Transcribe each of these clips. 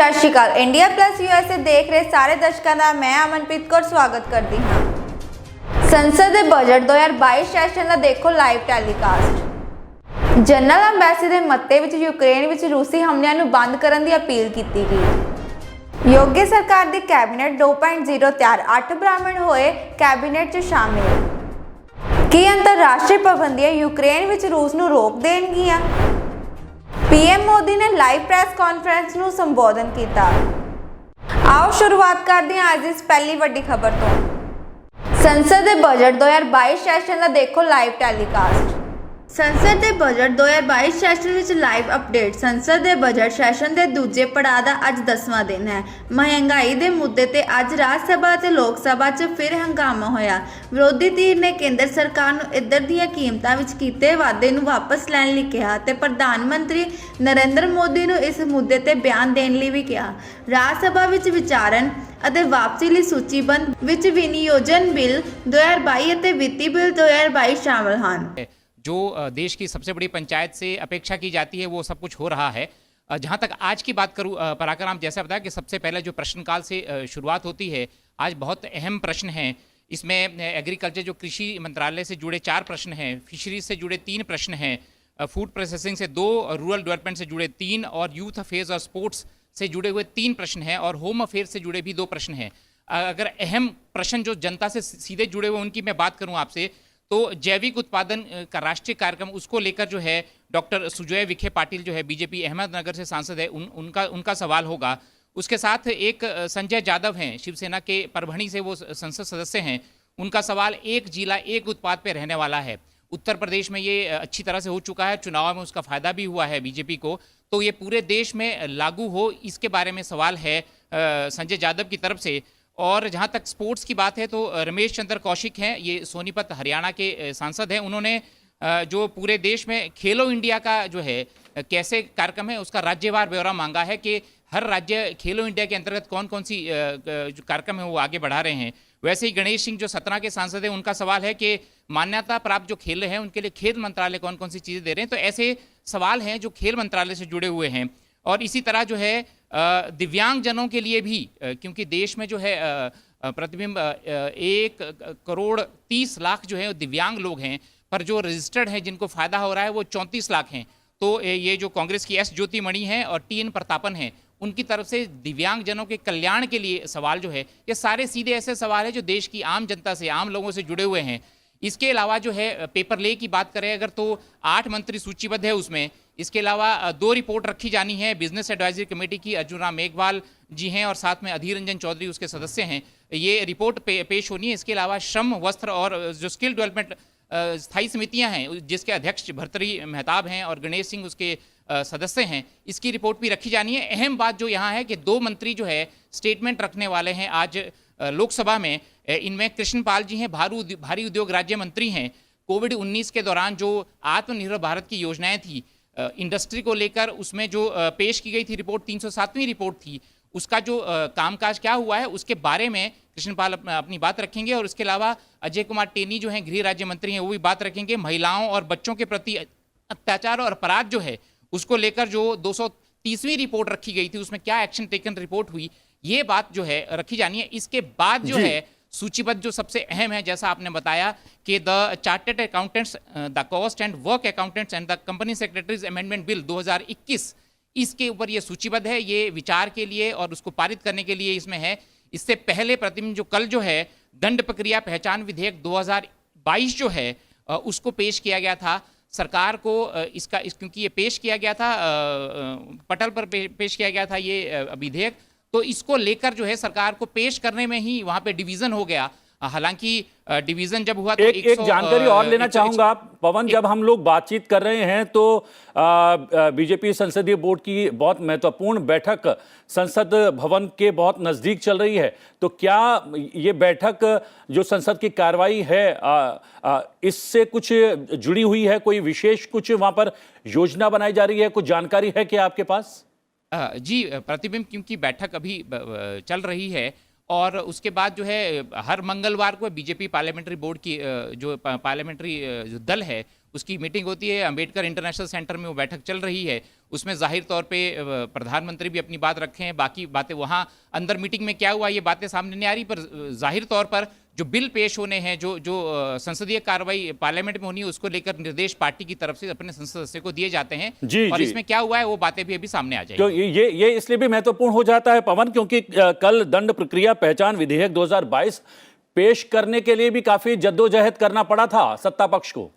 ਸਤਿ ਸ਼੍ਰੀ ਅਕਾਲ। India plus USA ਦੇਖ ਰਹੇ ਸਾਰੇ ਦਰਸ਼ਕਾਂ ਦਾ ਮੈਂ ਅਮਨਪ੍ਰੀਤ ਕੌਰ ਸਵਾਗਤ ਕਰਦੀ ਹਾਂ। ਸੰਸਦ ਦੇ ਬਜਟ 2022 ਸੈਸ਼ਨ ਦਾ ਦੇਖੋ ਲਾਈਵ ਟੈਲੀਕਾਸਟ। ਜਨਰਲ ਅੰਬੈਸੀ ਦੇ ਮੱਤੇ ਵਿੱਚ ਯੂਕਰੇਨ ਵਿੱਚ ਰੂਸੀ ਹਮਲਿਆਂ ਨੂੰ ਬੰਦ ਕਰਨ ਦੀ ਅਪੀਲ ਕੀਤੀ ਗਈ। ਯੋਗੀ ਸਰਕਾਰ ਦੀ ਕੈਬਨਿਟ 2.0 ਤਿਆਰ 8 ਬ੍ਰਾਹਮਣ ਹੋਏ ਕੈਬਨਿਟ 'ਚ ਸ਼ਾਮਿਲ। ਕੀ ਅੰਤਰਰਾਸ਼ਟਰੀ ਪਾਬੰਦੀਆਂ ਯੂਕਰੇਨ ਵਿੱਚ ਰੂਸ ਨੂੰ ਰੋਕ ਦੇਣਗੀਆਂ? पीएम मोदी ने लाइव प्रेस कॉन्फ्रेंस ਨੂੰ ਸੰਬੋਧਨ ਕੀਤਾ। आओ शुरुआत करते हैं आज इस पहली वड्डी खबर तो। संसद ਦੇ बजट 2022 ਸੈਸ਼ਨ ਦਾ ਦੇਖੋ ਲਾਈਵ ਟੈਲੀਕਾਸਟ। ਸੰਸਦ ਦੇ ਬਜਟ 2022 ਸੈਸ਼ਨ ਵਿੱਚ ਲਾਈਵ ਅਪਡੇਟ। ਸੰਸਦ ਦੇ ਬਜਟ ਸੈਸ਼ਨ ਦੇ ਦੂਜੇ ਪੜਾਅ ਦਾ ਅੱਜ 10ਵਾਂ ਦਿਨ ਹੈ। ਮਹਿੰਗਾਈ ਦੇ ਮੁੱਦੇ ਤੇ ਅੱਜ ਰਾਜ ਸਭਾ ਅਤੇ ਲੋਕ ਸਭਾ 'ਚ ਫਿਰ ਹੰਗਾਮਾ ਹੋਇਆ। ਵਿਰੋਧੀ ਧਿਰ ਨੇ ਕੇਂਦਰ ਸਰਕਾਰ ਨੂੰ ਇੱਧਰ ਦੀਆਂ ਕੀਮਤਾਂ ਵਿੱਚ ਕੀਤੇ ਵਾਧੇ ਨੂੰ ਵਾਪਸ ਲੈਣ ਲਈ ਕਿਹਾ ਤੇ ਪ੍ਰਧਾਨ ਮੰਤਰੀ ਨਰਿੰਦਰ ਮੋਦੀ ਨੂੰ ਇਸ ਮੁੱਦੇ ਤੇ ਬਿਆਨ ਦੇਣ ਲਈ ਵੀ ਕਿਹਾ। ਰਾਜ ਸਭਾ ਵਿੱਚ ਵਿਚਾਰਨ ਅਤੇ ਵਾਪਸੀ ਲਈ ਸੂਚੀਬੱਧ ਵਿੱਚ ਵਿਨਿਯੋਜਨ ਬਿੱਲ 2022 ਅਤੇ ਵਿੱਤੀ ਬਿੱਲ 2022 ਸ਼ਾਮਲ ਹਨ। जो देश की सबसे बड़ी पंचायत से अपेक्षा की जाती है वो सब कुछ हो रहा है। जहाँ तक आज की बात करूँ, पराकर राम जैसा बताया कि सबसे पहले जो प्रश्नकाल से शुरुआत होती है, आज बहुत अहम प्रश्न हैं। इसमें एग्रीकल्चर जो कृषि मंत्रालय से जुड़े 4 प्रश्न हैं, फिशरीज से जुड़े 3 प्रश्न हैं, फूड प्रोसेसिंग से 2, रूरल डेवलपमेंट से जुड़े 3 और यूथ अफेयर्स और स्पोर्ट्स से जुड़े हुए 3 प्रश्न हैं और होम अफेयर्स से जुड़े भी 2 प्रश्न हैं। अगर अहम प्रश्न जो जनता से सीधे जुड़े हुए उनकी मैं बात करूँ आपसे, तो जैविक उत्पादन का राष्ट्रीय कार्यक्रम उसको लेकर जो है डॉक्टर सुजय विखे पाटिल जो है बीजेपी अहमदनगर से सांसद है, उनका सवाल होगा। उसके साथ एक संजय यादव हैं, शिवसेना के परभणी से वो संसद सदस्य हैं, उनका सवाल एक जिला एक उत्पाद पे रहने वाला है। उत्तर प्रदेश में ये अच्छी तरह से हो चुका है, चुनाव में उसका फायदा भी हुआ है बीजेपी को, तो ये पूरे देश में लागू हो इसके बारे में सवाल है संजय यादव की तरफ से। और जहाँ तक स्पोर्ट्स की बात है तो रमेश चंद्र कौशिक हैं, ये सोनीपत हरियाणा के सांसद हैं। उन्होंने जो पूरे देश में खेलो इंडिया का जो है कैसे कार्यक्रम है उसका राज्यवार ब्यौरा मांगा है कि हर राज्य खेलो इंडिया के अंतर्गत कौन कौन सी जो कार्यक्रम है वो आगे बढ़ा रहे हैं। वैसे ही गणेश सिंह जो सतना के सांसद हैं, उनका सवाल है कि मान्यता प्राप्त जो खेल हैं उनके लिए खेल मंत्रालय कौन कौन सी चीज़ें दे रहे हैं। तो ऐसे सवाल हैं जो खेल मंत्रालय से जुड़े हुए हैं। और इसी तरह जो है दिव्यांगजनों के लिए भी, क्योंकि देश में जो है प्रतिबिंब 1,30,00,000 जो है दिव्यांग लोग हैं, पर जो रजिस्टर्ड हैं जिनको फ़ायदा हो रहा है वो 34 लाख हैं। तो ये जो कांग्रेस की एस ज्योति मणि हैं और TN प्रतापन हैं, उनकी तरफ से दिव्यांगजनों के कल्याण के लिए सवाल जो है, ये सारे सीधे ऐसे सवाल हैं जो देश की आम जनता से, आम लोगों से जुड़े हुए हैं। इसके अलावा जो है पेपर ले की बात करें अगर तो 8 मंत्री सूचीबद्ध है उसमें। इसके अलावा 2 रिपोर्ट रखी जानी है बिजनेस एडवाइजरी कमेटी की। अर्जुन राम मेघवाल जी हैं और साथ में अधीर रंजन चौधरी उसके सदस्य हैं। ये रिपोर्ट पेश होनी है। इसके अलावा श्रम, वस्त्र और जो स्किल डेवलपमेंट स्थायी समितियां हैं जिसके अध्यक्ष भर्तृहरि मेहताब हैं और गणेश सिंह उसके सदस्य हैं, इसकी रिपोर्ट भी रखी जानी है। अहम बात जो यहाँ है कि 2 मंत्री जो है स्टेटमेंट रखने वाले हैं आज लोकसभा में। इनमें कृष्णपाल जी हैं, भारी उद्योग राज्य मंत्री हैं। कोविड-19 के दौरान जो आत्मनिर्भर भारत की योजनाएं थी इंडस्ट्री को लेकर, उसमें जो पेश की गई थी रिपोर्ट, 307वीं रिपोर्ट थी, उसका जो कामकाज क्या हुआ है उसके बारे में कृष्णपाल अपनी बात रखेंगे। और इसके अलावा अजय कुमार टेनी जो हैं गृह राज्य मंत्री हैं, वो भी बात रखेंगे। महिलाओं और बच्चों के प्रति अत्याचार और अपराध जो है उसको लेकर जो 230वीं रिपोर्ट रखी गई थी उसमें क्या एक्शन टेकन रिपोर्ट हुई, ये बात जो है रखी जानी है। इसके बाद जो है सूचीबद्ध जो सबसे अहम है, जैसा आपने बताया कि the chartered accountants, the cost and work accountants and the company secretaries amendment bill 2021, इसके ऊपर ये सूचीबद्ध है। ये विचार के लिए और उसको पारित करने के लिए इसमें है। इससे पहले प्रतिदिन जो कल जो है दंड प्रक्रिया पहचान विधेयक 2022 जो है उसको पेश किया गया था सरकार को। क्योंकि ये पेश किया गया था पटल पर पेश किया गया था ये विधेयक, तो इसको लेकर जो है सरकार को पेश करने में ही वहां पे डिवीजन हो गया। हालांकि डिवीजन जब हुआ तो एक जानकारी और लेना चाहूंगा पवन, जब हम लोग बातचीत कर रहे हैं तो बीजेपी संसदीय बोर्ड की बहुत महत्वपूर्ण बैठक संसद भवन के बहुत नजदीक चल रही है, तो क्या ये बैठक जो संसद की कार्रवाई है इससे कुछ जुड़ी हुई है? कोई विशेष कुछ वहां पर योजना बनाई जा रही है? कुछ जानकारी है क्या आपके पास? जी, प्रतिबिंब क्योंकि बैठक अभी चल रही है और उसके बाद जो है हर मंगलवार को बीजेपी पार्लियामेंट्री बोर्ड की जो पार्लियामेंट्री दल है उसकी मीटिंग होती है। अंबेडकर इंटरनेशनल सेंटर में वो बैठक चल रही है। उसमें जाहिर तौर पे प्रधानमंत्री भी अपनी बात रखे हैं, बाकी बातें वहाँ अंदर मीटिंग में क्या हुआ ये बातें सामने नहीं आ रही, पर जाहिर तौर पर जो बिल पेश होने हैं, जो जो संसदीय कार्रवाई पार्लियामेंट में होनी है, उसको लेकर निर्देश पार्टी की तरफ से अपने संसद सदस्य को दिए जाते हैं। जी, और जी। इसमें क्या हुआ है वो बातें भी अभी सामने आ तो जाएंगी। ये इसलिए भी महत्वपूर्ण हो जाता है पवन, क्योंकि कल दंड प्रक्रिया पहचान विधेयक 2022 पेश करने के लिए भी काफी जद्दोजहद करना पड़ा था सत्ता पक्ष को।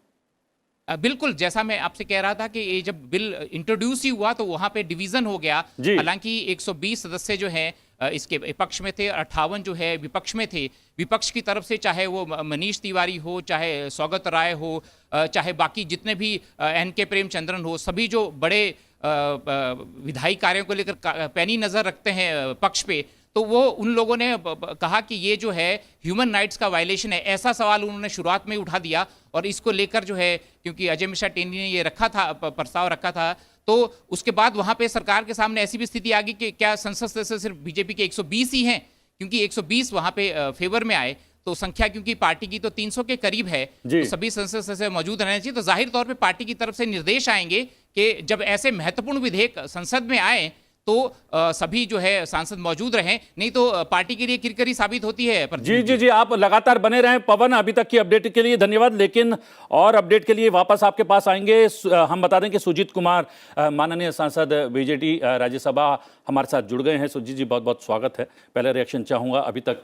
बिल्कुल, जैसा मैं आपसे कह रहा था कि ये जब बिल इंट्रोड्यूस ही हुआ तो वहां पे डिवीजन हो गया। जी। हालांकि 120 सदस्य जो हैं इसके पक्ष में थे, 58 जो है विपक्ष में थे। विपक्ष की तरफ से चाहे वो मनीष तिवारी हो, चाहे सौगत राय हो, चाहे बाकी जितने भी एन.के. प्रेमचंद्रन हो, सभी जो बड़े विधायी कार्यों को लेकर पैनी नजर रखते हैं पक्ष पे, तो वो उन लोगों ने कहा कि ये जो है ह्यूमन राइट्स का वायलेशन है, ऐसा सवाल उन्होंने शुरुआत में उठा दिया। और इसको लेकर जो है, क्योंकि अजय मिश्रा टेनी ने ये रखा था, प्रस्ताव रखा था, तो उसके बाद वहां पे सरकार के सामने ऐसी भी स्थिति आ गई कि क्या संसद सदस्य सिर्फ बीजेपी के 120 ही हैं, क्योंकि 120 वहां पे फेवर में आए, तो संख्या क्योंकि पार्टी की तो 300 के करीब है, तो सभी संसद सदस्य मौजूद रहने चाहिए। तो जाहिर तौर पे पार्टी की तरफ से निर्देश आएंगे कि जब ऐसे महत्वपूर्ण विधेयक संसद में आए तो सभी जो है सांसद मौजूद रहें, नहीं तो पार्टी के लिए किरकिरी साबित होती है। पर जी, आप लगातार बने रहें पवन, अभी तक की अपडेट के लिए धन्यवाद। लेकिन और अपडेट के लिए वापस आपके पास आएंगे। हम बता दें कि सुजीत कुमार माननीय सांसद बीजेडी राज्यसभा हमारे साथ जुड़ गए हैं। सुजीत जी, बहुत बहुत स्वागत है। पहले रिएक्शन चाहूँगा, अभी तक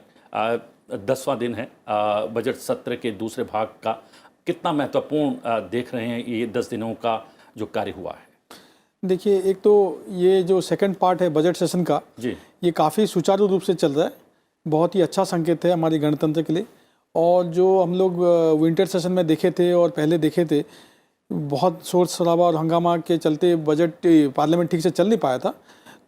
10वां दिन है बजट सत्र के दूसरे भाग का, कितना महत्वपूर्ण देख रहे हैं ये 10 दिनों का जो कार्य हुआ है? देखिए, एक तो ये जो सेकंड पार्ट है बजट सेशन का जी, ये काफ़ी सुचारू रूप से चल रहा है, बहुत ही अच्छा संकेत है हमारे गणतंत्र के लिए। और जो हम लोग विंटर सेशन में देखे थे और पहले देखे थे, बहुत शोर शराबा और हंगामा के चलते बजट पार्लियामेंट ठीक से चल नहीं पाया था।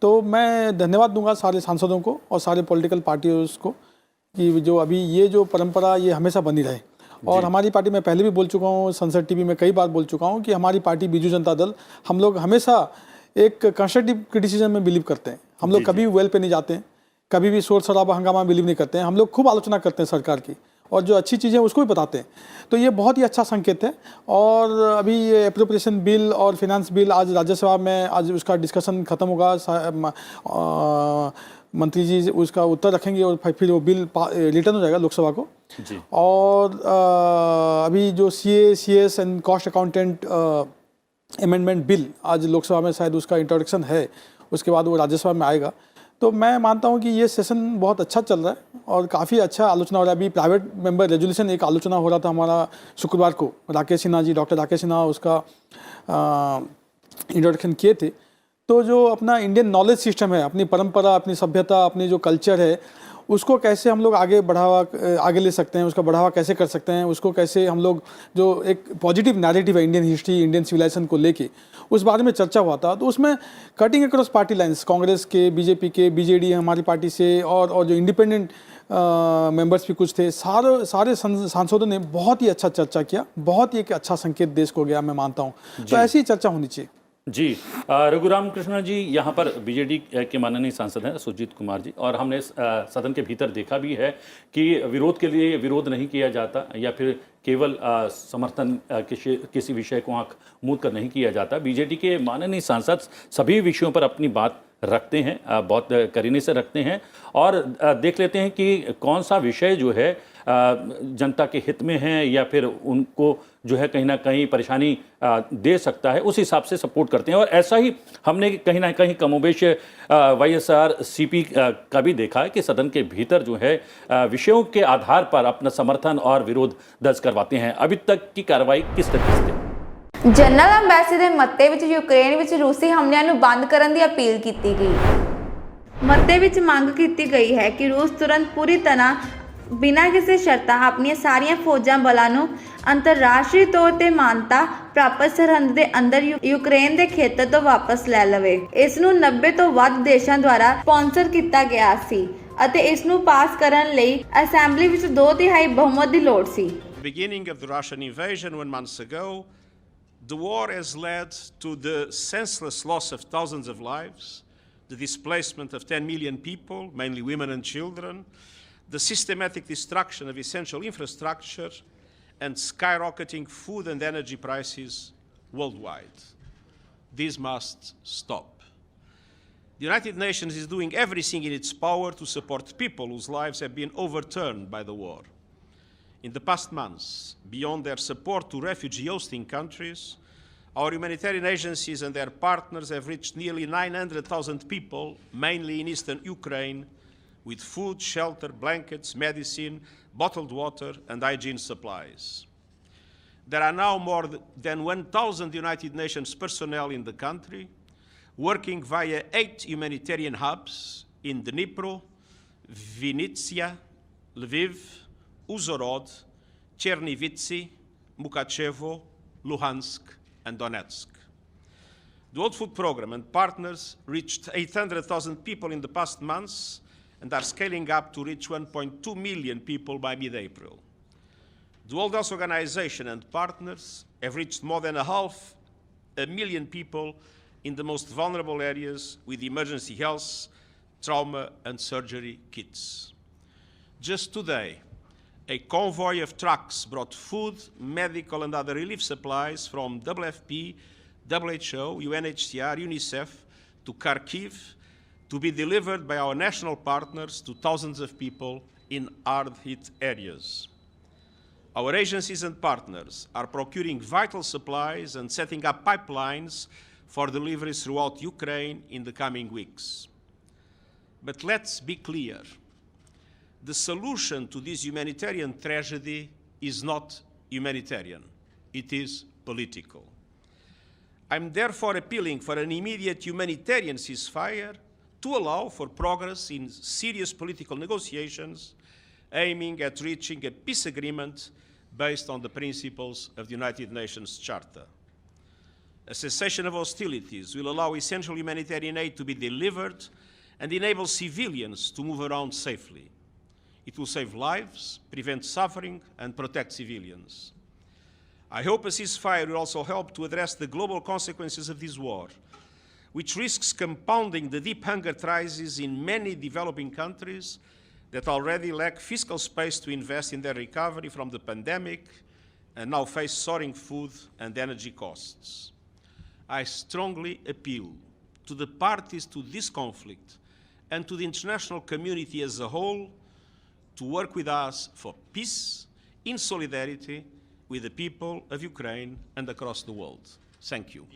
तो मैं धन्यवाद दूंगा सारे सांसदों को और सारे पॉलिटिकल पार्टियों को कि जो अभी ये जो परंपरा ये हमेशा बनी रहे। और हमारी पार्टी, मैं पहले भी बोल चुका हूँ, संसद टीवी में कई बार बोल चुका हूँ कि हमारी पार्टी बीजू जनता दल, हम लोग हमेशा एक कंस्ट्रक्टिव क्रिटिसिज्म में बिलीव करते हैं। हम लोग कभी वेल पे नहीं जाते हैं, कभी भी शोर शराबा हंगामा बिलीव नहीं करते हैं। हम लोग खूब आलोचना करते हैं सरकार की, और जो अच्छी चीज़ें उसको भी बताते हैं। तो ये बहुत ही अच्छा संकेत है। और अभी ये एप्रोप्रिएशन बिल और फिनेंस बिल आज राज्यसभा में आज उसका डिस्कशन खत्म होगा, मंत्री जी उसका उत्तर रखेंगे और फिर वो बिल रिटर्न हो जाएगा लोकसभा को जी। और अभी जो CA/CS and cost accountant amendment bill आज लोकसभा में शायद उसका इंट्रोडक्शन है, उसके बाद वो राज्यसभा में आएगा। तो मैं मानता हूँ कि ये सेशन बहुत अच्छा चल रहा है और काफ़ी अच्छा आलोचना हो रहा है। अभी प्राइवेट मेंबर रेजोल्यूशन एक आलोचना हो रहा था हमारा शुक्रवार को, राकेश सिन्हा जी, डॉक्टर राकेश सिन्हा उसका इंट्रोडक्शन किए थे। तो जो अपना इंडियन नॉलेज सिस्टम है, अपनी परंपरा, अपनी सभ्यता, अपनी जो कल्चर है, उसको कैसे हम लोग आगे ले सकते हैं, उसका बढ़ावा कैसे कर सकते हैं, उसको कैसे हम लोग, जो एक पॉजिटिव नैरेटिव है इंडियन हिस्ट्री, इंडियन सिविलाइजेशन को लेके, उस बारे में चर्चा हुआ था। तो उसमें cutting across party lines, Congress के, बीजेपी के, बीजेडी हमारी पार्टी से, और जो इंडिपेंडेंट मेंबर्स भी कुछ थे, सारे सांसदों ने बहुत ही अच्छा चर्चा किया। बहुत ही एक अच्छा संकेत देश को गया, मैं मानता हूँ। तो ऐसी ही चर्चा होनी चाहिए। जी, रघुराम कृष्ण जी यहाँ पर बीजेडी के माननीय सांसद हैं सुजीत कुमार जी, और हमने सदन के भीतर देखा भी है कि विरोध के लिए विरोध नहीं किया जाता, या फिर केवल समर्थन किसी विषय को आंख मूंद कर नहीं किया जाता। बीजेडी के माननीय सांसद सभी विषयों पर अपनी बात रखते हैं, बहुत करीने से रखते हैं, और देख लेते हैं कि कौन सा विषय जो है जनता के हित में है या फिर उनको जो है कहीं ना कहीं परेशानी दे सकता है, उस हिसाब से सपोर्ट करते हैं। और ऐसा ही हमने कहीं ना कहीं कमोबेश YSR-CP का भी देखा है कि सदन के भीतर जो है विषयों के आधार पर अपना समर्थन और विरोध दर्ज करवाते हैं। अभी तक की कार्रवाई किस तरीके से? ਜਨਰਲ ਅੰਬੈਸੀ ਦੇ ਮਤੇ ਵਿੱਚ ਯੂਕਰੇਨ ਵਿੱਚ ਰੂਸੀ ਹਮਲਿਆਂ ਨੂੰ ਬੰਦ ਕਰਨ ਦੀ ਅਪੀਲ ਕੀਤੀ ਗਈ। ਮਤੇ ਵਿੱਚ ਮੰਗ ਕੀਤੀ ਗਈ ਹੈ ਕਿ ਰੂਸ ਤੁਰੰਤ ਪੂਰੀ ਤਰ੍ਹਾਂ ਬਿਨਾਂ ਕਿਸੇ ਸ਼ਰਤਾਂ ਆਪਣੀਆਂ ਸਾਰੀਆਂ ਫੌਜਾਂ ਬਲਾਂ ਨੂੰ ਅੰਤਰਰਾਸ਼ਟਰੀ ਤੌਰ ਤੇ ਮਾਨਤਾ ਪ੍ਰਾਪਤ ਸਰਹੱਦ ਦੇ ਅੰਦਰ ਯੂਕਰੇਨ ਦੇ ਖੇਤਰ ਤੋਂ ਵਾਪਸ ਲੈ ਲਵੇ। ਇਸ ਨੂੰ 90 ਤੋਂ ਵੱਧ ਦੇਸ਼ਾਂ ਦੁਆਰਾ ਸਪਾਂਸਰ ਕੀਤਾ ਗਿਆ ਸੀ ਅਤੇ ਇਸ ਨੂੰ ਪਾਸ ਕਰਨ ਲਈ ਅਸੈਂਬਲੀ ਵਿੱਚ 2/3 ਬਹੁਮਤ ਦੀ ਲੋੜ ਸੀ। Beginning of the Russian invasion 1 month ago, the war has led to the senseless loss of thousands of lives, the displacement of 10 million people, mainly women and children, the systematic destruction of essential infrastructure, and skyrocketing food and energy prices worldwide. This must stop. The United Nations is doing everything in its power to support people whose lives have been overturned by the war. In the past months, beyond their support to refugee hosting countries, our humanitarian agencies and their partners have reached nearly 900,000 people, mainly in eastern Ukraine, with food, shelter, blankets, medicine, bottled water, and hygiene supplies. There are now more than 1,000 United Nations personnel in the country, working via 8 humanitarian hubs in Dnipro, Vinnytsia, Lviv, Uzhhorod, Chernivtsi, Mukachevo, Luhansk, and Donetsk. The World Food Programme and partners reached 800,000 people in the past months and are scaling up to reach 1.2 million people by mid-April. The World Health Organization and partners have reached more than 500,000 people in the most vulnerable areas with emergency health, trauma, and surgery kits. Just today, a convoy of trucks brought food, medical, and other relief supplies from WFP, WHO, UNHCR, UNICEF to Kharkiv to be delivered by our national partners to thousands of people in hard-hit areas. Our agencies and partners are procuring vital supplies and setting up pipelines for deliveries throughout Ukraine in the coming weeks. But let's be clear. The solution to this humanitarian tragedy is not humanitarian. It is political. I'm therefore appealing for an immediate humanitarian ceasefire to allow for progress in serious political negotiations aiming at reaching a peace agreement based on the principles of the United Nations Charter. A cessation of hostilities will allow essential humanitarian aid to be delivered and enable civilians to move around safely. It will save lives, prevent suffering, and protect civilians. I hope a ceasefire will also help to address the global consequences of this war, which risks compounding the deep hunger crisis in many developing countries that already lack fiscal space to invest in their recovery from the pandemic and now face soaring food and energy costs. I strongly appeal to the parties to this conflict and to the international community as a whole to work with us for peace in solidarity with the people of Ukraine and across the world. Thank you.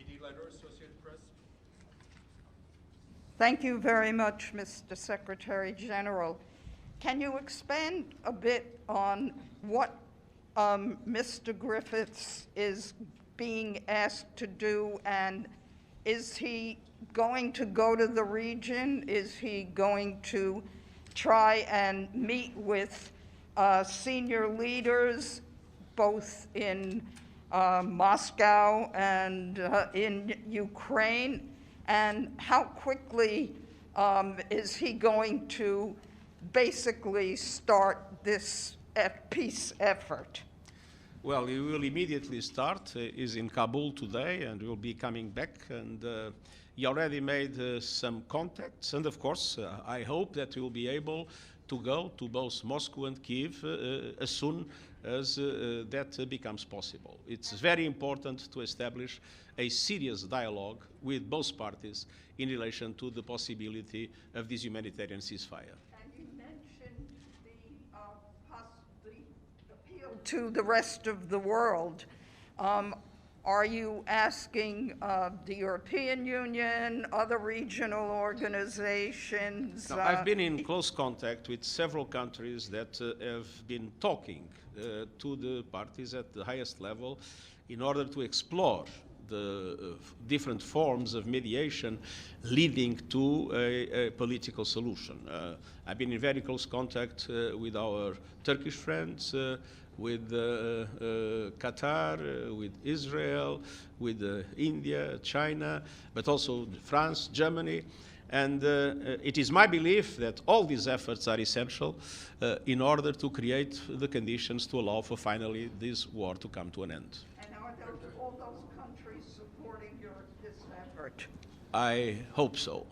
Thank you very much, Mr. Secretary General. Can you expand a bit on what Mr. Griffiths is being asked to do, and is he going to go to the region? Is he going to try and meet with senior leaders both in Moscow and in Ukraine? And how quickly is he going to basically start this peace effort? Well, he will immediately start. He's in Kabul today and will be coming back. And he already made some contacts. And of course, I hope that he will be able to go to both Moscow and Kiev as soon as that becomes possible. It's very important to establish a serious dialogue with both parties in relation to the possibility of this humanitarian ceasefire. And you mentioned the appeal to the rest of the world. Are you asking the European Union, other regional organizations? Now, I've been in close contact with several countries that have been talking to the parties at the highest level in order to explore the different forms of mediation leading to a political solution. I've been in very close contact with our Turkish friends, with Qatar, with Israel, with India, China, but also France, Germany. And it is my belief that all these efforts are essential in order to create the conditions to allow for finally this war to come to an end. And are all those countries supporting this effort? I hope so.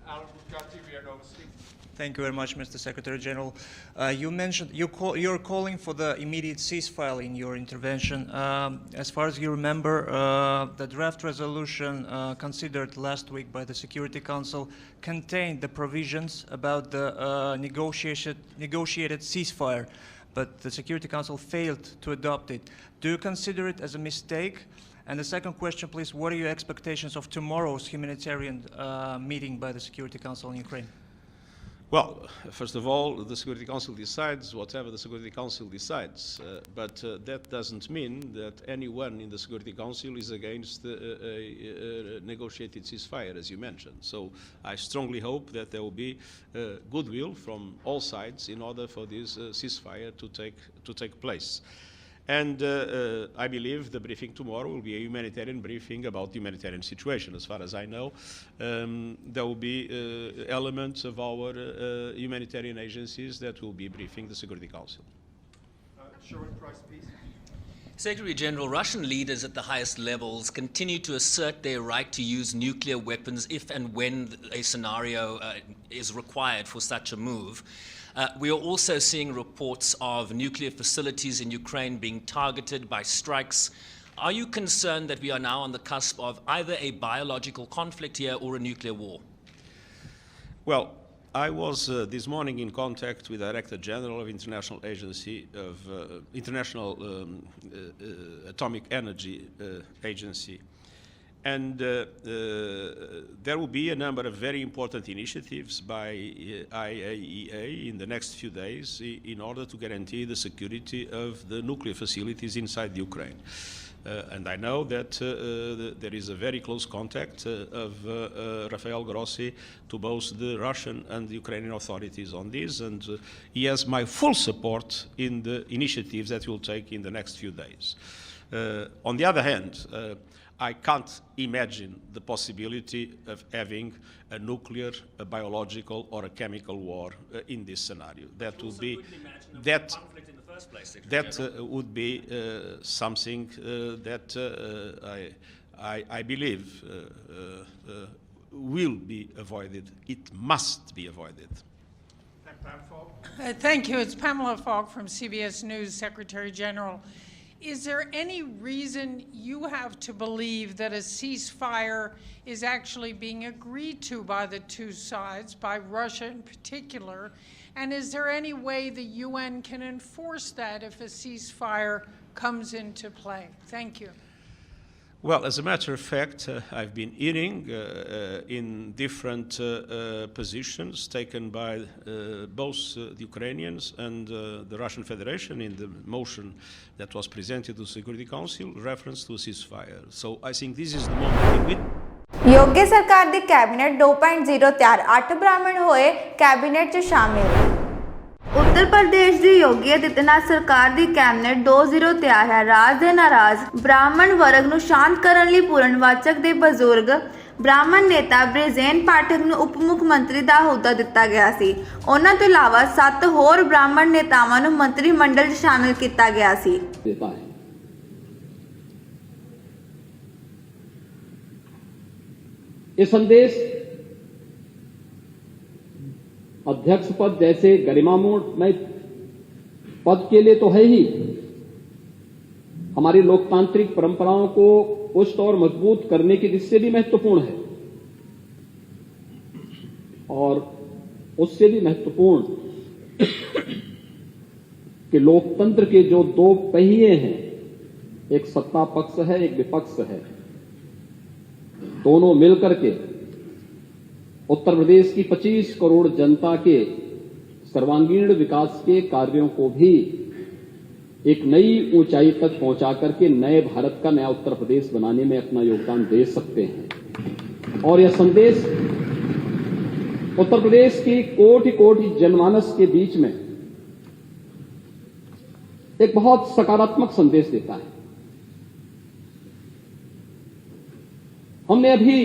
Alan Bukati, we are overseas. Thank you very much, Mr. Secretary General. You mentioned you're calling for the immediate ceasefire in your intervention. As far as you remember, the draft resolution considered last week by the Security Council contained the provisions about the negotiated ceasefire, but the Security Council failed to adopt it. Do you consider it as a mistake? And the second question, please, what are your expectations of tomorrow's humanitarian meeting by the Security Council in Ukraine? Well, first of all, the Security Council decides whatever the Security Council decides, but that doesn't mean that anyone in the Security Council is against a negotiated ceasefire, as you mentioned. So I strongly hope that there will be goodwill from all sides in order for this ceasefire to take place. And I believe the briefing tomorrow will be a humanitarian briefing about the humanitarian situation. As far as I know, there will be elements of our humanitarian agencies that will be briefing the Security Council. Secretary General, Russian leaders at the highest levels continue to assert their right to use nuclear weapons if and when a scenario is required for such a move. We are also seeing reports of nuclear facilities in Ukraine being targeted by strikes. Are you concerned that we are now on the cusp of either a biological conflict here or a nuclear war? Well, I was this morning in contact with the Director General of International Atomic Energy Agency. And there will be a number of very important initiatives by IAEA in the next few days in order to guarantee the security of the nuclear facilities inside Ukraine. And I know that there is a very close contact of Rafael Grossi to both the Russian and the Ukrainian authorities on this, and he has my full support in the initiatives that we'll take in the next few days. On the other hand, I can't imagine the possibility of having a nuclear, a biological, or a chemical war in this scenario. That would be would be something that I believe will be avoided. It must be avoided. Thank you. It's Pamela Falk from CBS News, Secretary General. Is there any reason you have to believe that a ceasefire is actually being agreed to by the two sides, by Russia in particular? And is there any way the UN can enforce that if a ceasefire comes into play? Thank you. Well, as a matter of fact, I've been hearing in different positions taken by both the Ukrainians and the Russian Federation in the motion that was presented to the Security Council reference to a ceasefire. So I think this is the moment in which ਯੋਗੀ ਸਰਕਾਰ ਦੀ cabinet 2.0 ਤਿਆਰ 8 ਬ੍ਰਾਹਮਣ ਹੋਏ cabinet 'ਚ ਸ਼ਾਮਿਲ। उत्तर प्रदेश की योगी आदित्यनाथ सरकार की cabinet 2.0 तैयार है। राज के नाराज ब्राह्मण वर्ग ਨੂੰ शांत ਕਰਨ ਲਈ ਪੂਰਨਵਾਚਕ ਦੇ ਬਜ਼ੁਰਗ ब्राह्मण नेता ब्रिजेन पाठक ਨੂੰ उप मुख मंत्री ਦਾ ਅਹੁਦਾ ਦਿੱਤਾ ਗਿਆ ਸੀ। ਉਹਨਾਂ ਤੋਂ ਇਲਾਵਾ 7 ਹੋਰ ब्राह्मण नेतावां ਨੂੰ ਮੰਤਰੀ ਮੰਡਲ 'ਚ ਸ਼ਾਮਿਲ ਕੀਤਾ ਗਿਆ ਸੀ। ये संदेश अध्यक्ष पद जैसे गरिमामय पद के लिए तो है ही, हमारी लोकतांत्रिक परंपराओं को पुष्ट और मजबूत करने की दृष्टि से भी महत्वपूर्ण है, और उससे भी महत्वपूर्ण कि लोकतंत्र के जो दो पहिए हैं, एक सत्ता पक्ष है, एक विपक्ष है, दोनों मिलकर के उत्तर प्रदेश की 25 करोड़ जनता के सर्वांगीण विकास के कार्यों को भी एक नई ऊंचाई तक पहुंचा करके नए भारत का नया उत्तर प्रदेश बनाने में अपना योगदान दे सकते हैं। और यह संदेश उत्तर प्रदेश की कोटि कोटि जनमानस के बीच में एक बहुत सकारात्मक संदेश देता है। हमने अभी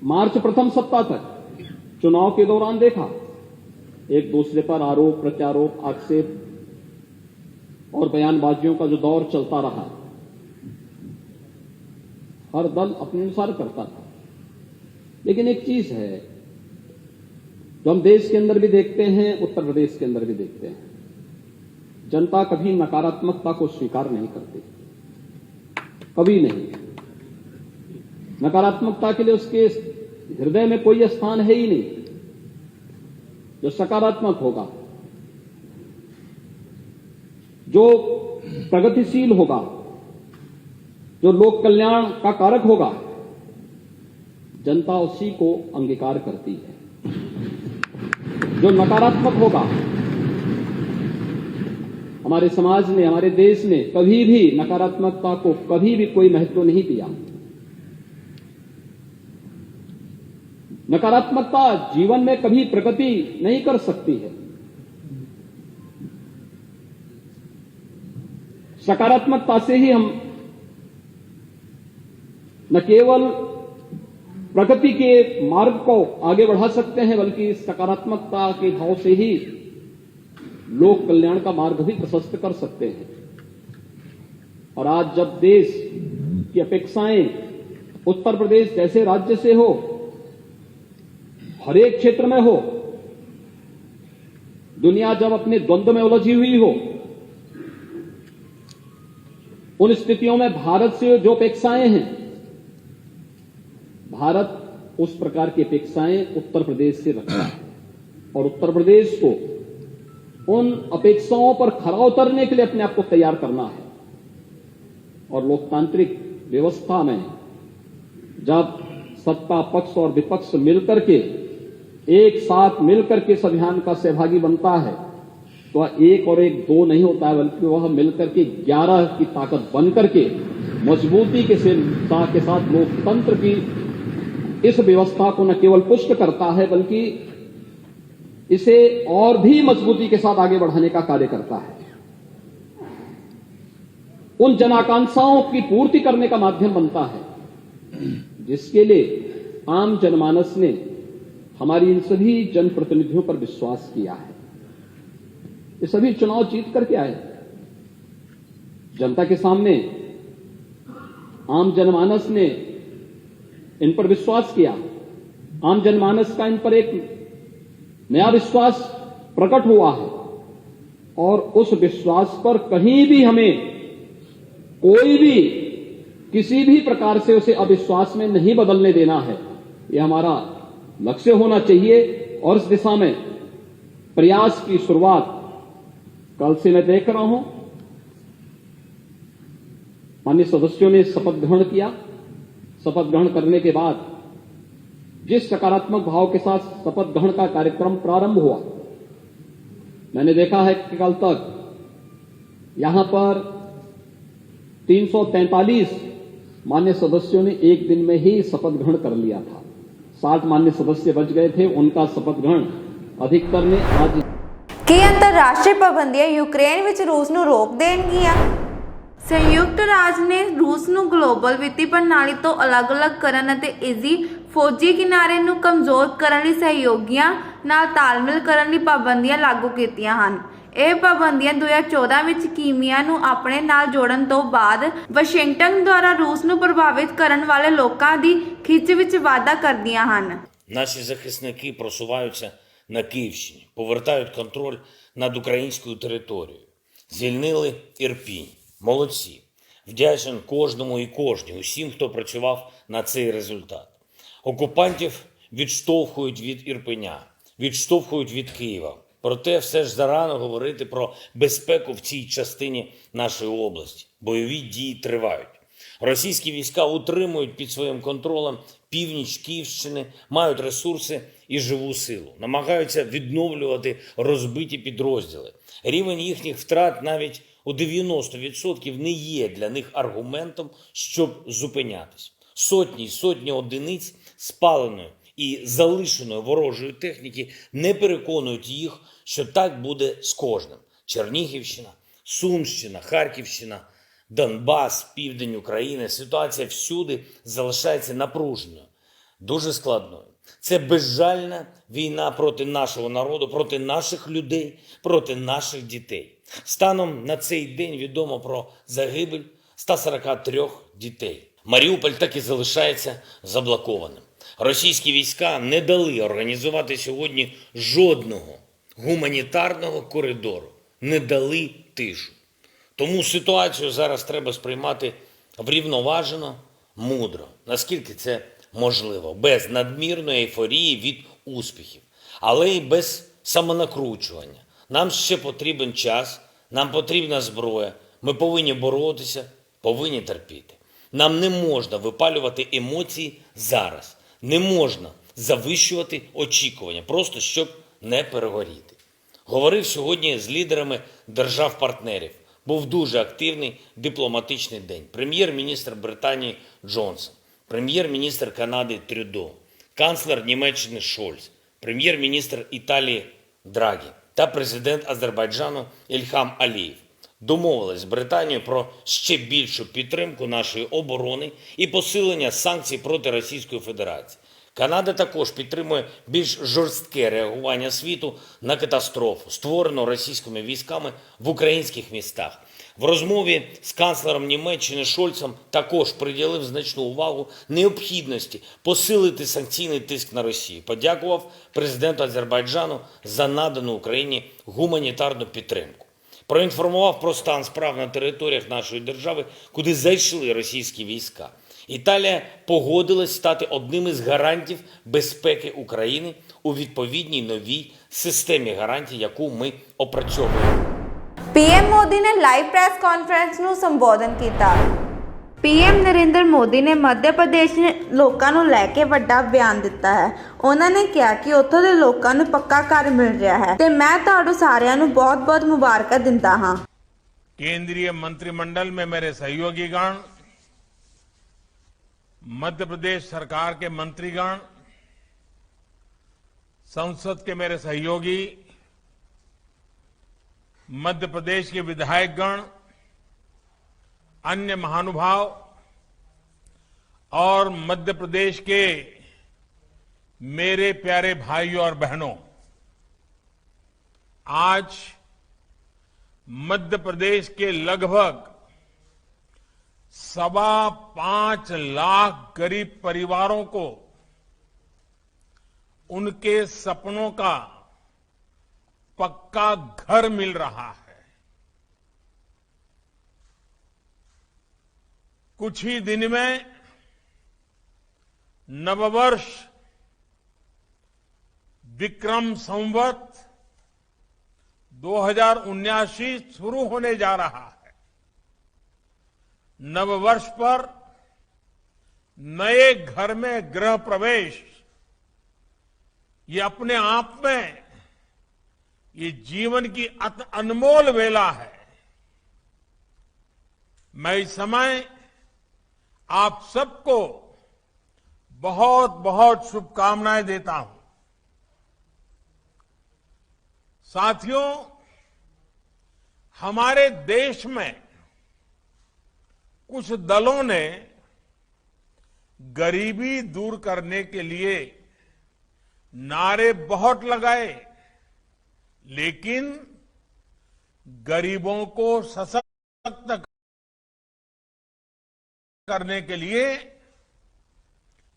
मार्च प्रथम सप्ताह तक चुनाव के दौरान देखा, एक दूसरे पर आरोप प्रत्यारोप आक्षेप और बयानबाजियों का जो दौर चलता रहा, हर दल अपने अनुसार करता था। लेकिन एक चीज है जो हम देश के अंदर भी देखते हैं, उत्तर प्रदेश के अंदर भी देखते हैं, जनता कभी नकारात्मकता को स्वीकार नहीं करती, कभी नहीं। नकारात्मकता के लिए उसके हृदय में कोई स्थान है ही नहीं। जो सकारात्मक होगा, जो प्रगतिशील होगा, जो लोक कल्याण का कारक होगा, जनता उसी को अंगीकार करती है। जो नकारात्मक होगा, हमारे समाज ने, हमारे देश ने कभी भी नकारात्मकता को कभी भी कोई महत्व नहीं दिया। नकारात्मकता जीवन में कभी प्रगति नहीं कर सकती है। सकारात्मकता से ही हम न केवल प्रगति के मार्ग को आगे बढ़ा सकते हैं, बल्कि सकारात्मकता के भाव से ही लोक कल्याण का मार्ग भी प्रशस्त कर सकते हैं। और आज जब देश की अपेक्षाएं उत्तर प्रदेश जैसे राज्य से हो, हर एक क्षेत्र में हो, दुनिया जब अपने द्वंद्व में उलझी हुई हो, उन स्थितियों में भारत से जो अपेक्षाएं हैं, भारत उस प्रकार की अपेक्षाएं उत्तर प्रदेश से रखता है और उत्तर प्रदेश को उन अपेक्षाओं पर खरा उतरने के लिए अपने आप को तैयार करना है। और लोकतांत्रिक व्यवस्था में जब सत्ता पक्ष और विपक्ष मिलकर के एक साथ मिलकर के इस अभियान का सहभागी बनता है, तो वह 1 और 1 2 नहीं होता है, बल्कि वह मिलकर के 11 की ताकत बनकर के मजबूती के साथ लोकतंत्र की इस व्यवस्था को न केवल पुष्ट करता है, बल्कि इसे और भी मजबूती के साथ आगे बढ़ाने का कार्य करता है। उन जनाकांक्षाओं की पूर्ति करने का माध्यम बनता है, जिसके लिए आम जनमानस ने हमारी इन सभी जनप्रतिनिधियों पर विश्वास किया है। ये सभी चुनाव जीत करके आए जनता के सामने। आम जनमानस ने इन पर विश्वास किया। आम जनमानस का इन पर एक नया विश्वास प्रकट हुआ है और उस विश्वास पर कहीं भी हमें कोई भी किसी भी प्रकार से उसे अविश्वास में नहीं बदलने देना है। यह हमारा लक्ष्य होना चाहिए और इस दिशा में प्रयास की शुरुआत कल से मैं देख रहा हूं। माननीय सदस्यों ने शपथ ग्रहण किया। शपथ ग्रहण करने के बाद जिस सकारात्मक भाव के साथ शपथ ग्रहण का कार्यक्रम प्रारंभ हुआ, मैंने देखा है कि कल तक यहां पर 343 मान्य सदस्यों ने एक दिन में ही शपथ ग्रहण कर लिया था। 60 मान्य सदस्य बच गए थे, उनका शपथ ग्रहण अधिकतर ने आज। ਕੀ ਅੰਤਰਰਾਸ਼ਟਰੀ ਪਾਬੰਦੀਆਂ ਯੂਕਰੇਨ ਵਿੱਚ ਰੂਸ ਨੂੰ ਰੋਕ ਦੇਣਗੀਆਂ? ਸੰਯੁਕਤ ਰਾਜ ਨੇ ਰੂਸ ਨੂੰ ਗਲੋਬਲ ਵਿੱਤੀ ਪ੍ਰਣਾਲੀ ਤੋਂ ਅਲੱਗ-ਅਲੱਗ ਕਰਨ ਅਤੇ ਇਸਦੀ ਫੌਜੀ ਕਿਨਾਰੇ ਨੂੰ ਕਮਜ਼ੋਰ ਕਰਨ ਲਈ ਸਹਿਯੋਗੀਆਂ ਨਾਲ ਤਾਲਮੇਲ ਕਰਨ ਲਈ ਪਾਬੰਦੀਆਂ ਲਾਗੂ ਕੀਤੀਆਂ ਹਨ। ਇਹ ਪਾਬੰਦੀਆਂ 2014 ਵਿੱਚ ਕੀਮੀਆ ਨੂੰ ਆਪਣੇ ਨਾਲ ਜੋੜਨ ਤੋਂ ਬਾਅਦ ਵਾਸ਼ਿੰਗਟਨ ਦੁਆਰਾ ਰੂਸ ਨੂੰ ਪ੍ਰਭਾਵਿਤ ਕਰਨ ਵਾਲੇ ਲੋਕਾਂ ਦੀ ਖਿੱਚ ਵਿੱਚ ਵਾਧਾ ਕਰਦੀਆਂ ਹਨ। Наші захисники просуваються на Київщині, повертають контроль над українською територією. Звільнили Ірпінь. Молодці. Вдячен кожному і кожній, усім, хто працював на цей результат. Окупантів відштовхують від Ірпеня, відштовхують від Києва. Проте все ж зарано говорити про безпеку в цій частині нашої області. Бойові дії тривають. Російські війська утримують під своїм контролем північ Київщини, мають ресурси і живу силу, намагаються відновлювати розбиті підрозділи. Рівень їхніх втрат навіть у 90% не є для них аргументом, щоб зупинятись. Сотні й сотні одиниць спаленої і залишеної ворожої техніки не переконують їх, що так буде з кожним. Чернігівщина, Сумщина, Харківщина, Донбас, південь України. Ситуація всюди залишається напруженою, дуже складною. Це безжальна війна проти нашого народу, проти наших людей, проти наших дітей. Станом на цей день відомо про загибель 143 дітей. Маріуполь так і залишається заблокованим. Російські війська не дали організувати сьогодні жодного гуманітарного коридору, не дали тишу. Тому ситуацію зараз треба сприймати врівноважено, мудро, наскільки це можливо, без надмірної ейфорії від успіхів, але й без самонакручування. Нам ще потрібен час, нам потрібна зброя, ми повинні боротися, повинні терпіти. Нам не можна випалювати емоції зараз, не можна завищувати очікування, просто щоб не перегоріти. Говорив сьогодні з лідерами держав-партнерів. Був дуже активний дипломатичний день. Прем'єр-міністр Британії Джонсон, прем'єр-міністр Канади Трюдо, канцлер Німеччини Шольц, прем'єр-міністр Італії Драгі та президент Азербайджану Ільхам Алієв домовились з Британією про ще більшу підтримку нашої оборони і посилення санкцій проти Російської Федерації. Канада також підтримує більш жорстке реагування світу на катастрофу, створену російськими військами в українських містах. В розмові з канцлером Німеччини Шольцем також приділив значну увагу необхідності посилити санкційний тиск на Росію. Подякував президенту Азербайджану за надану Україні гуманітарну підтримку. Проінформував про стан справ на територіях нашої держави, куди зайшли російські війська. Італія погодилась стати одним із гарантів безпеки України у відповідній новій системі гарантій, яку ми опрацьовуємо. ਪੀਐਮ ਮੋਦੀ ਨੇ ਲਾਈਵ ਪ੍ਰੈਸ ਕਾਨਫਰੰਸ ਨੂੰ ਸੰਬੋਧਨ ਕੀਤਾ। ਪੀਐਮ ਨਰਿੰਦਰ ਮੋਦੀ ਨੇ ਮੱਧ ਪ੍ਰਦੇਸ਼ ਦੇ ਲੋਕਾਂ ਨੂੰ ਲੈ ਕੇ ਵੱਡਾ ਬਿਆਨ ਦਿੱਤਾ ਹੈ। ਉਹਨਾਂ ਨੇ ਕਿਹਾ ਕਿ ਉੱਥੋਂ ਦੇ ਲੋਕਾਂ ਨੂੰ ਪੱਕਾ ਘਰ ਮਿਲ ਰਿਹਾ ਹੈ ਤੇ ਮੈਂ ਤੁਹਾਨੂੰ ਸਾਰਿਆਂ ਨੂੰ ਬਹੁਤ-ਬਹੁਤ ਮੁਬਾਰਕਾਂ ਦਿੰਦਾ ਹਾਂ। केंद्रीय मंत्रिमंडल में मेरे सहयोगीगण, मध्य प्रदेश सरकार के मंत्रीगण, संसद के मेरे सहयोगी, मध्य प्रदेश के विधायकगण, अन्य महानुभाव और मध्य प्रदेश के मेरे प्यारे भाइयों और बहनों, आज मध्य प्रदेश के लगभग 5.25 लाख गरीब परिवारों को उनके सपनों का पक्का घर मिल रहा है। कुछ ही दिन में नववर्ष विक्रम संवत 2079 शुरू होने जा रहा है। नववर्ष पर नए घर में गृह प्रवेश, ये अपने आप में ये जीवन की अनमोल वेला है। मैं इस समय आप सबको बहुत बहुत शुभकामनाएं देता हूं। साथियों, हमारे देश में कुछ दलों ने गरीबी दूर करने के लिए नारे बहुत लगाए, लेकिन गरीबों को सशक्त करने के लिए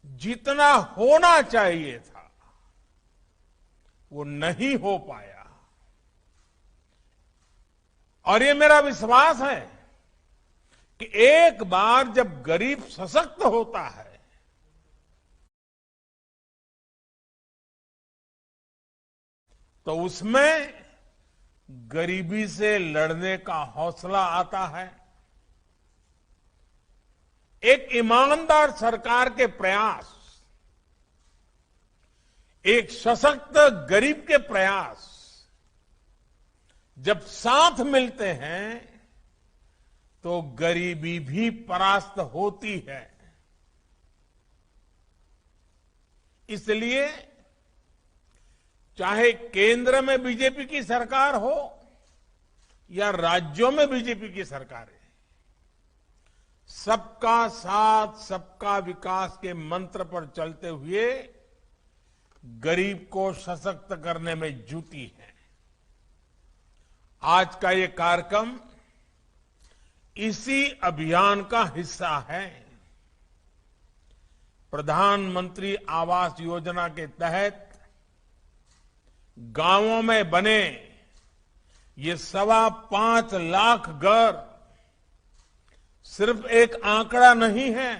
जितना होना चाहिए था वो नहीं हो पाया। और ये मेरा विश्वास है कि एक बार जब गरीब सशक्त होता है तो उसमें गरीबी से लड़ने का हौसला आता है। एक ईमानदार सरकार के प्रयास, एक सशक्त गरीब के प्रयास जब साथ मिलते हैं तो गरीबी भी परास्त होती है। इसलिए चाहे केंद्र में बीजेपी की सरकार हो या राज्यों में बीजेपी की सरकार है, सबका साथ सबका विकास के मंत्र पर चलते हुए गरीब को सशक्त करने में जुटी है। आज का ये कार्यक्रम इसी अभियान का हिस्सा है। प्रधानमंत्री आवास योजना के तहत गांवों में बने ये 5.25 लाख घर सिर्फ एक आंकड़ा नहीं है।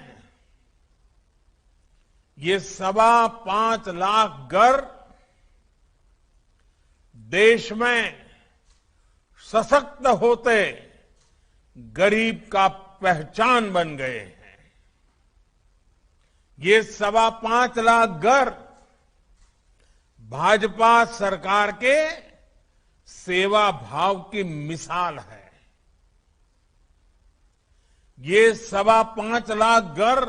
ये 5.25 लाख घर देश में सशक्त होते गरीब का पहचान बन गए हैं। ये 5.25 लाख घर भाजपा सरकार के सेवा भाव की मिसाल है। ये 5.25 लाख घर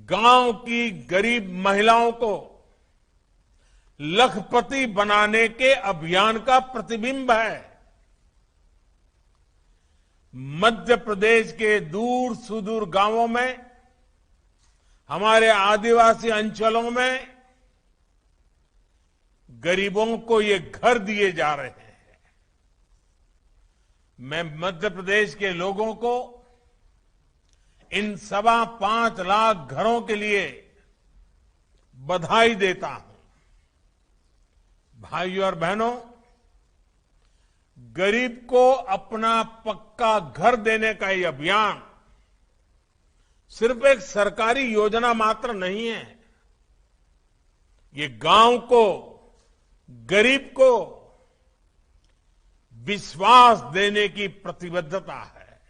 गांव की गरीब महिलाओं को लखपति बनाने के अभियान का प्रतिबिंब है। मध्य प्रदेश के दूर सुदूर गांवों में, हमारे आदिवासी अंचलों में गरीबों को ये घर दिए जा रहे हैं। मैं मध्य प्रदेश के लोगों को इन 5.25 लाख घरों के लिए बधाई देता हूं। भाइयों और बहनों, गरीब को अपना पक्का घर देने का ये अभियान सिर्फ एक सरकारी योजना मात्र नहीं है। ये गांव को, गरीब को विश्वास देने की प्रतिबद्धता है।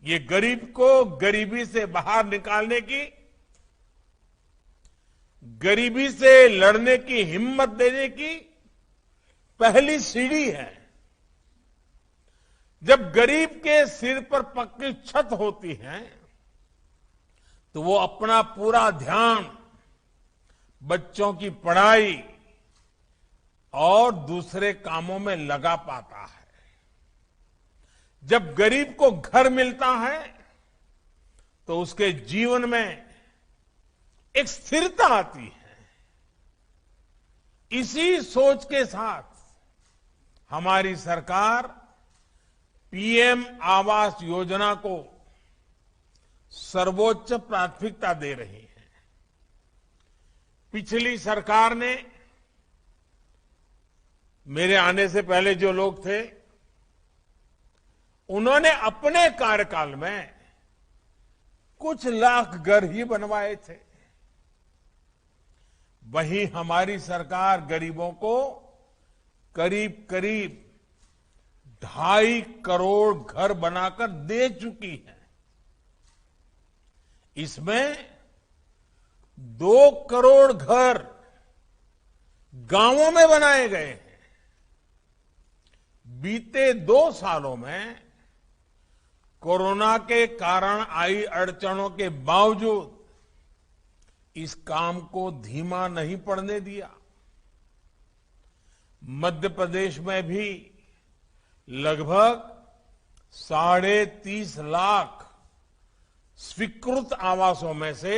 ये गरीब को गरीबी से बाहर निकालने की, गरीबी से लड़ने की हिम्मत देने की पहली सीढ़ी है। जब गरीब के सिर पर पक्की छत होती है तो वो अपना पूरा ध्यान बच्चों की पढ़ाई और दूसरे कामों में लगा पाता है। जब गरीब को घर मिलता है तो उसके जीवन में एक स्थिरता आती है। इसी सोच के साथ हमारी सरकार पीएम आवास योजना को सर्वोच्च प्राथमिकता दे रही है। पिछली सरकार ने, मेरे आने से पहले जो लोग थे, उन्होंने अपने कार्यकाल में कुछ लाख घर ही बनवाए थे। वहीं हमारी सरकार गरीबों को करीब करीब 2.5 करोड़ घर बनाकर दे चुकी है। इसमें 2 करोड़ घर गांवों में बनाए गए हैं। बीते 2 सालों में कोरोना के कारण आई अड़चनों के बावजूद इस काम को धीमा नहीं पड़ने दिया। मध्य प्रदेश में भी लगभग 30.5 लाख स्वीकृत आवासों में से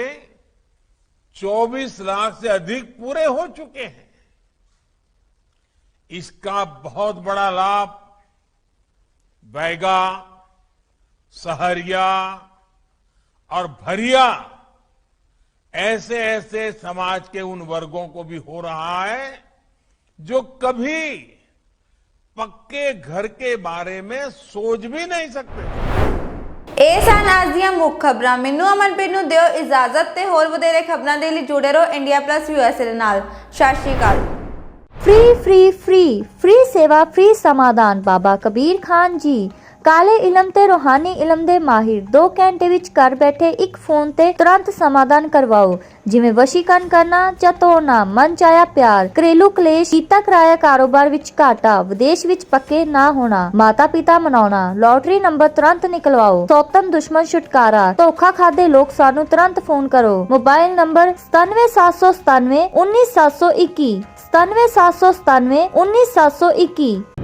24 लाख से अधिक पूरे हो चुके हैं। इसका बहुत बड़ा लाभ बैगा, सहरिया और भरिया ऐसे ऐसे समाज के उन वर्गों को भी हो रहा है जो कभी पक्के घर के बारे में सोच भी नहीं सकते। ਇਹ ਸਨ ਅੱਜ ਦੀਆਂ ਮੁੱਖ ਖਬਰਾਂ। ਮੈਨੂੰ ਅਮਨਪ੍ਰੀਤ ਨੂੰ ਦਿਓ ਇਜਾਜ਼ਤ ਤੇ ਹੋਰ ਵਧੇਰੇ ਖਬਰਾਂ ਦੇ ਲਈ ਜੁੜੇ ਰਹੋ ਇੰਡੀਆ ਪਲੱਸ USA ਦੇ ਨਾਲ। ਸਤਿ ਸ਼੍ਰੀ ਅਕਾਲ। फ्री सेवा फ्री समाधान बाबा कबीर खान जी काले इलम ते रूहानी इलम दे माहिर 2 घंटे विच घर बैठे एक फोन ते तुरंत समाधान करवाओ, जिवें वशीकरण करना ਜਾਂ ਤੋੜਨਾ, मन चाया प्यार, घरेलू कलेश, कीता कराया कारोबार विच घाटा, विदेश विच पक्के ना होना, माता पिता मनाउणा, लॉटरी नंबर तुरंत निकलवाओ, सौतन दुश्मन छुटकारा, धोखा खादे लोग सानू तुरंत फोन करो। Mobile number 97797 19721 97797 19721।